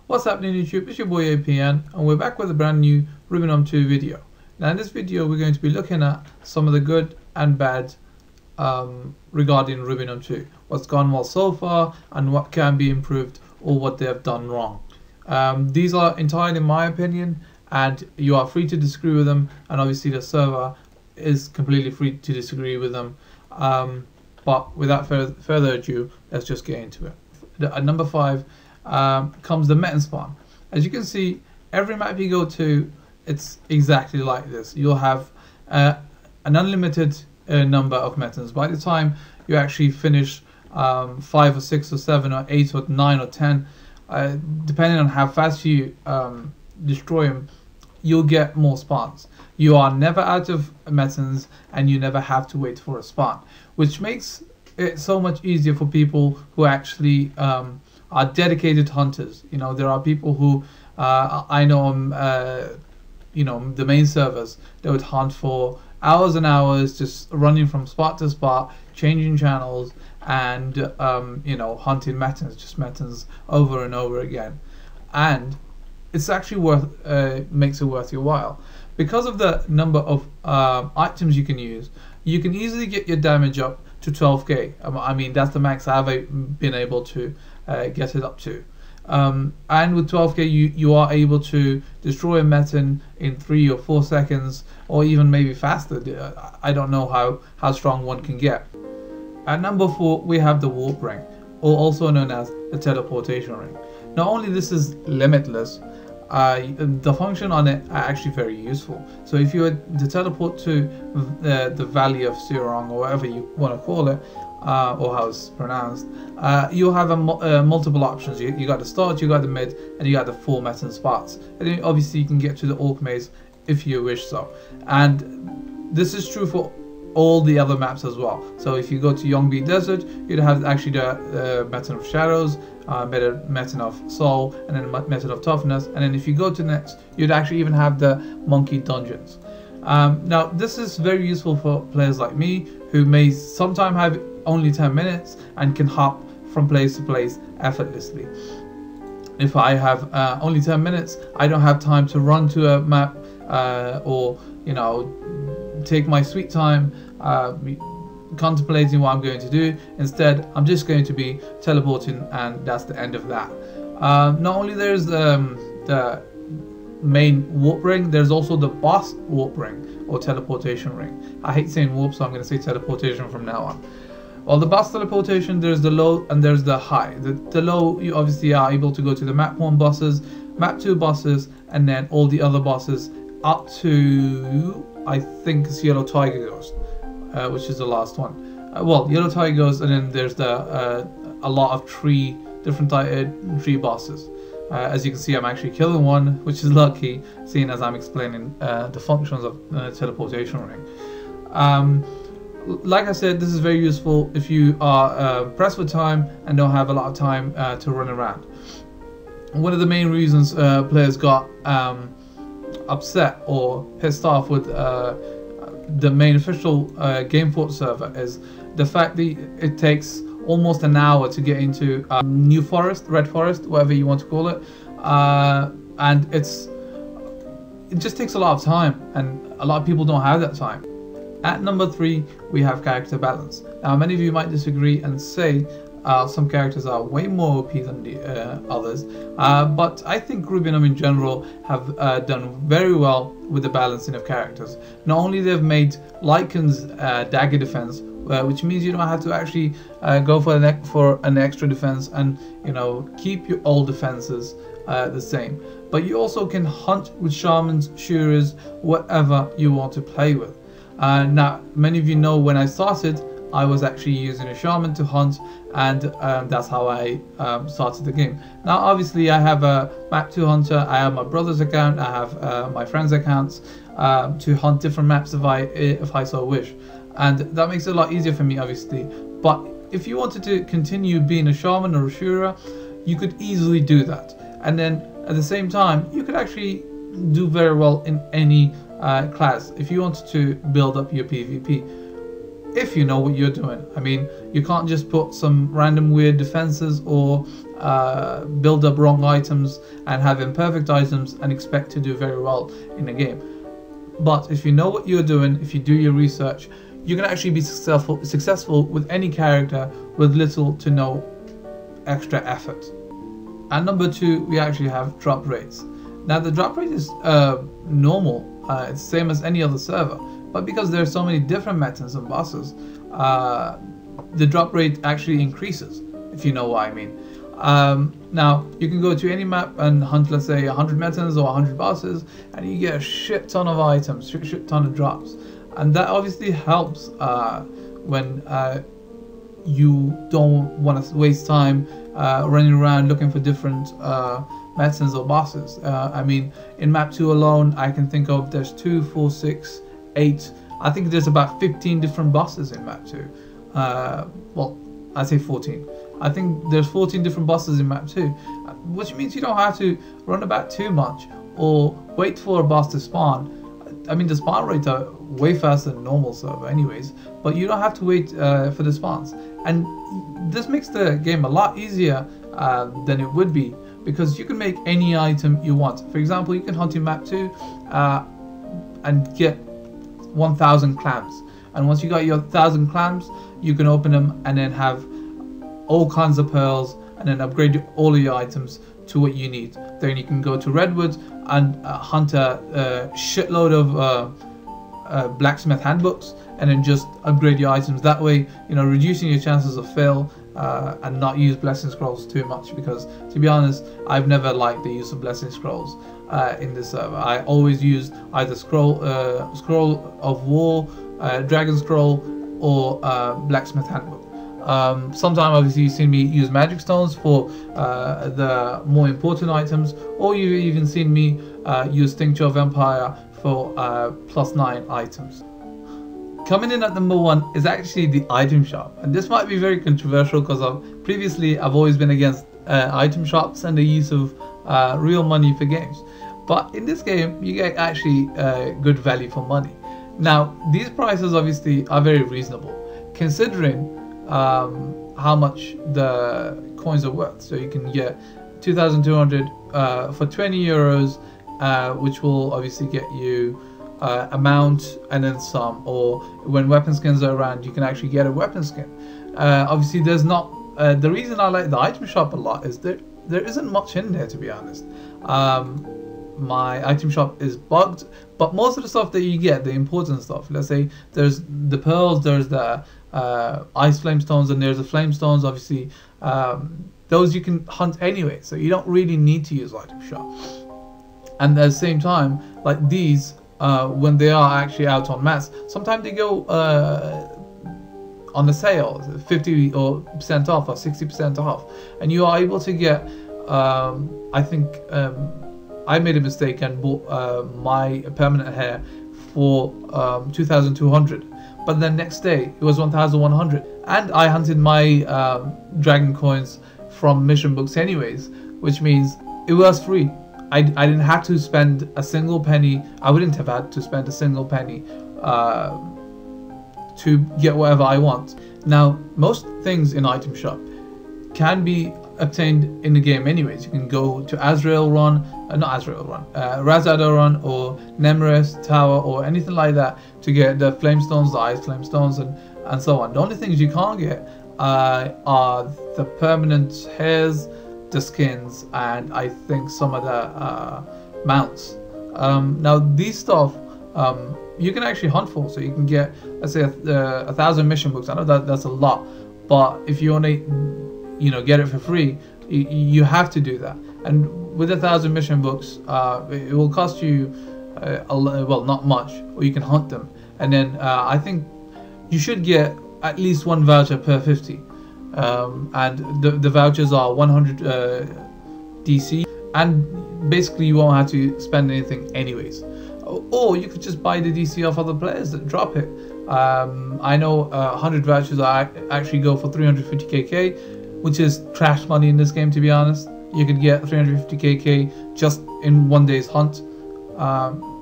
What's happening YouTube? It's your boy APN and we're back with a brand new Rubinum2 video. Now in this video we're going to be looking at some of the good and bad regarding Rubinum2. What's gone well so far and what can be improved or what they have done wrong. These are entirely my opinion and you are free to disagree with them, and obviously the server is completely free to disagree with them. But without further ado, let's just get into it. At number 5 comes the Metin spawn. As you can see, every map you go to, it's exactly like this. You'll have an unlimited number of Metins. By the time you actually finish 5 or 6 or 7 or 8 or 9 or 10, depending on how fast you destroy them, you'll get more spawns. You are never out of Metins and you never have to wait for a spawn, which makes it so much easier for people who actually are dedicated hunters. You know, there are people who I know you know, the main servers, they would hunt for hours and hours, just running from spot to spot, changing channels, and you know, hunting Metins, just Metins over and over again. And it's actually makes it worth your while because of the number of items you can use. You can easily get your damage up to 12k. I mean, that's the max I've been able to get it up to. And with 12k you are able to destroy a Metin in 3 or 4 seconds, or even maybe faster. I don't know how strong one can get. At number 4 we have the Warp Ring, or also known as the Teleportation Ring. Not only this is limitless, the function on it are actually very useful. So if you were to teleport to the Valley of Sirong, or whatever you want to call it, or how it's pronounced, you'll have multiple options. You got the start, you got the mid, and you got the 4 Metin spots. And then obviously you can get to the Orc Maze if you wish so. And this is true for all the other maps as well. So if you go to Yongbi Desert, you'd have actually the Metin of Shadows, Metin of Soul, and then Metin of Toughness. And then if you go to next, you'd actually even have the Monkey Dungeons. Now this is very useful for players like me who may sometimes have only 10 minutes and can hop from place to place effortlessly. If I have only 10 minutes, I don't have time to run to a map or, you know, take my sweet time contemplating what I'm going to do. Instead, I'm just going to be teleporting, and that's the end of that. Not only there's the main warp ring, there's also the boss warp ring or teleportation ring. I hate saying warp, so I'm going to say teleportation from now on. Well, the boss teleportation, there's the low and there's the high. The low, you obviously are able to go to the map 1 bosses, map 2 bosses, and then all the other bosses up to, I think it's Yellow Tiger Ghost, which is the last one. Well, Yellow Tiger Ghost, and then there's the a lot of different tree bosses. As you can see, I'm actually killing one, which is lucky, seeing as I'm explaining the functions of teleportation ring. Like I said, this is very useful if you are pressed for time and don't have a lot of time to run around. One of the main reasons players got upset or pissed off with the main official Gameport server is the fact that it takes almost an hour to get into New Forest, Red Forest, whatever you want to call it, and it just takes a lot of time, and a lot of people don't have that time. At number 3 we have character balance. Now many of you might disagree and say some characters are way more OP than the others, but I think Rubinum in general have done very well with the balancing of characters. Not only they've made Lycan's dagger defense, which means you don't have to actually go for an extra defense and, you know, keep your old defenses the same, but you also can hunt with shamans, shurers, whatever you want to play with. Now many of you know when I started, I was actually using a shaman to hunt, and that's how I started the game. Now obviously I have a map 2 hunter, I have my brother's account, I have my friend's accounts to hunt different maps if I so wish, and that makes it a lot easier for me obviously. But if you wanted to continue being a shaman or a shura, you could easily do that, and then at the same time you could actually do very well in any class if you wanted to build up your PvP. if you know what you're doing. I mean, you can't just put some random weird defenses or build up wrong items and have imperfect items and expect to do very well in the game. But if you know what you're doing, if you do your research, you can actually be successful with any character with little to no extra effort. And number 2, we actually have drop rates. Now the drop rate is normal, it's the same as any other server, but because there are so many different metas and bosses, the drop rate actually increases, if you know what I mean. Now you can go to any map and hunt, let's say 100 metas or 100 bosses, and you get a shit ton of items, shit ton of drops, and that obviously helps when you don't want to waste time running around looking for different metas or bosses. I mean, in map 2 alone, I can think of there's 2, 4, 6, 8. I think there's about 15 different bosses in map 2. Well, I say 14. I think there's 14 different bosses in map 2, which means you don't have to run about too much or wait for a boss to spawn. I mean, the spawn rates are way faster than normal server anyways, but you don't have to wait for the spawns. And this makes the game a lot easier than it would be, because you can make any item you want. For example, you can hunt in map 2 and get 1,000 clams. And once you got your 1,000 clams, you can open them and then have all kinds of pearls and then upgrade all of your items to what you need. Then you can go to Redwood and hunt a shitload of blacksmith handbooks and then just upgrade your items that way, you know, reducing your chances of fail, and not use blessing scrolls too much, because to be honest, I've never liked the use of blessing scrolls in this server. I always use either scroll of war, dragon scroll, or blacksmith handbook. Sometimes obviously you've seen me use magic stones for the more important items, or you've even seen me use Tincture of Empire for +9 items. Coming in at number 1 is actually the item shop, and this might be very controversial because I've always been against item shops and the use of real money for games. But in this game, you get actually good value for money. Now, these prices obviously are very reasonable, considering how much the coins are worth. So you can get 2,200 for 20 euros, which will obviously get you a mount and then some, or when weapon skins are around, you can actually get a weapon skin. Obviously there's not, the reason I like the item shop a lot is there isn't much in there, to be honest. My item shop is bugged, but most of the stuff that you get, the important stuff, let's say there's the pearls, there's the ice flame stones, and there's the flame stones, obviously those you can hunt anyway, so you don't really need to use item shop. And at the same time, like these, when they are actually out on mats, sometimes they go on the sale, 50% off or 60% off, and you are able to get, I think I made a mistake and bought my permanent hair for 2,200, but then next day it was 1,100, and I hunted my dragon coins from mission books anyways, which means it was free. I didn't have to spend a single penny. I wouldn't have had to spend a single penny to get whatever I want. Now, most things in item shop can be obtained in the game anyways. You can go to Azrael Run, Razador Run, or Nemeris Tower, or anything like that to get the flame stones, the ice flame stones, and so on. The only things you can't get are the permanent hairs, the skins, and I think some of the mounts. Now these stuff you can actually hunt for, so you can get, let's say, 1,000 mission books. I know that's a lot, but if you only get it for free, you have to do that. And with 1,000 mission books, it will cost you well, not much, or you can hunt them, and then I think you should get at least 1 voucher per 50. And the vouchers are 100 DC, and basically you won't have to spend anything anyways. Or you could just buy the DC off other players that drop it. I know 100 vouchers actually go for 350 KK, which is trash money in this game, to be honest. You could get 350 KK just in one day's hunt.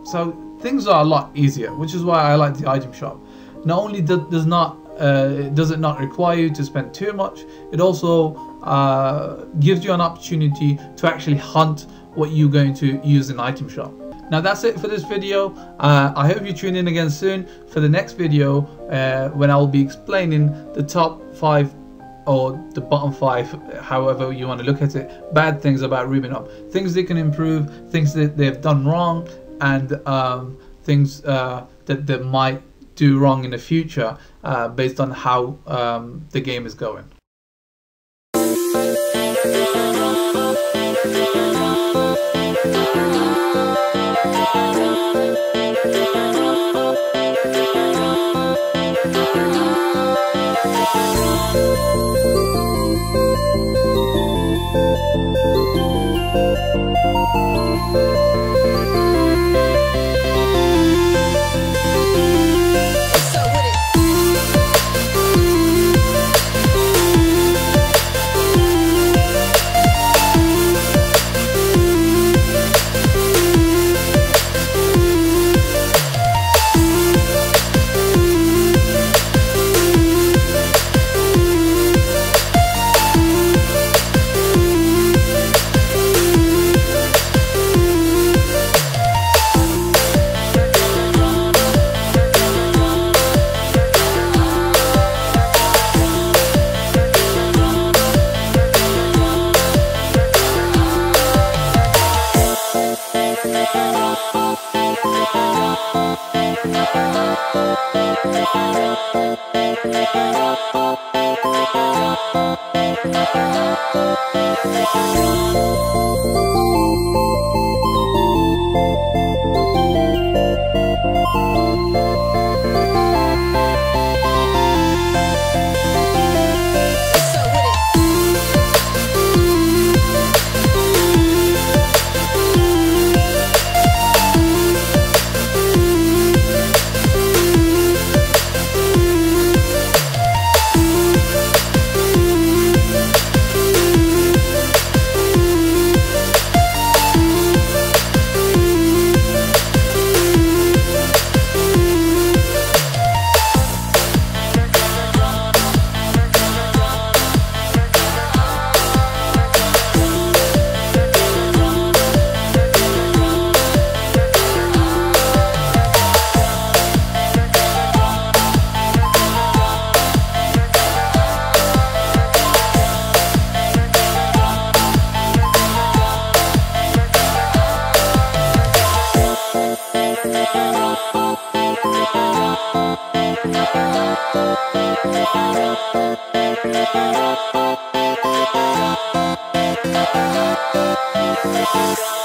So things are a lot easier, which is why I like the item shop. Not only does not does it not require you to spend too much. It also gives you an opportunity to actually hunt what you're going to use in item shop. Now that's it for this video. I hope you tune in again soon for the next video when I will be explaining the top 5 or the bottom 5, however you want to look at it, bad things about Rubinum. Things they can improve, things that they've done wrong, and things that they might do wrong in the future based on how the game is going. We'll be right back.